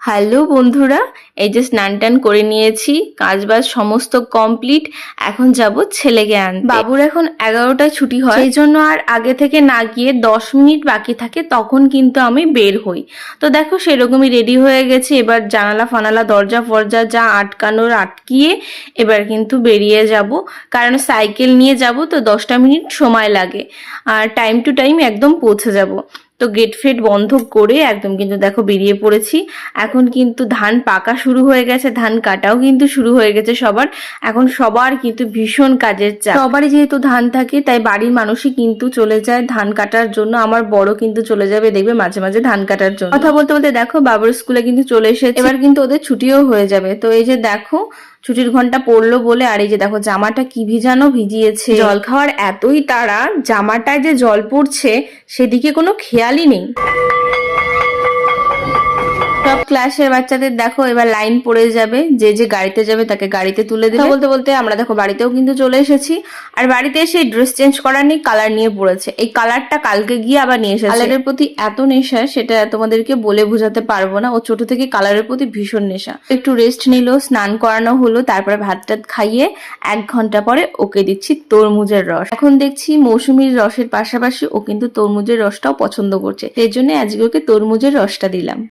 Hello বন্ধুরা, এই যে স্নান টান করে নিয়েছি, কাজবাজ সমস্ত কমপ্লিট। এখন যাব ছেলেকে আনতে। বাবুর এখন 11টায় ছুটি হয়, সেই জন্য আর আগে থেকে না গিয়ে 10 মিনিট বাকি থাকে তখন কিন্তু আমি বের হই। তো দেখো সেরকমই রেডি হয়ে গেছি। এবার জানালা ফানালা দরজা ফরজা যা আটকানোর আটকিয়ে এবার কিন্তু বেরিয়ে যাব, কারণ সাইকেল নিয়ে যাব তো 10টা মিনিট সময় লাগে আর টাইম টু টাইম একদম পৌঁছে যাব। তো গেট ফেট বন্ধ করে একদম কিন্তু দেখো বেরিয়ে পড়েছি। এখন কিন্তু ধান পাকা শুরু হয়ে গেছে, ধান কাটাও কিন্তু শুরু হয়ে গেছে সবার। এখন সবার কিন্তু ভীষণ কাজের চাপ, সবারই যেহেতু ধান থাকে তাই বাড়ির মানুষই কিন্তু চলে যায় ধান কাটার জন্য। আমার বড় কিন্তু চলে যাবে দেখবে মাঝে মাঝে ধান কাটার জন্য। কথা বলতে বলতে দেখো বাবুর স্কুলে কিন্তু চলে এসেছে, এবার কিন্তু ওদের ছুটিও হয়ে যাবে। তো এই যে দেখো ছুটির ঘন্টা পড়লো বলে, আর এই যে দেখো জামাটা কি ভিজানো ভিজিয়েছে। জল খাওয়ার এতই তাড়া, জামাটায় যে জল পড়ছে সেদিকে কোনো খেয়ালই নেই। সব ক্লাসের বাচ্চাদের দেখো এবার লাইন পড়ে যাবে, যে যে গাড়িতে যাবে তাকে গাড়িতে তুলে দেবে। বলতে বলতে আমরা দেখো বাড়িতেও কিন্তু চলে এসেছি। আর বাড়িতে এসে ড্রেস চেঞ্জ করার নেই, কালার নিয়ে পড়েছে। এই কালারটা কালকে গিয়ে আবার নিয়ে এসেছে। কালারের প্রতি এত নেশা সেটা তোমাদেরকে বলে বোঝাতে পারবো না। ও ছোট থেকে কালারের প্রতি ভীষণ নেশা। একটু রেস্ট নিল, স্নান করানো হলো, তারপরে ভাত টাত খাইয়ে 1 ঘন্টা পরে ওকে দিচ্ছি তরমুজের রস। এখন দেখছি মৌসুমীর রসের পাশাপাশি ও কিন্তু তরমুজের রসটাও পছন্দ করছে, সেই জন্য আজকে ওকে তরমুজের রসটা দিলাম।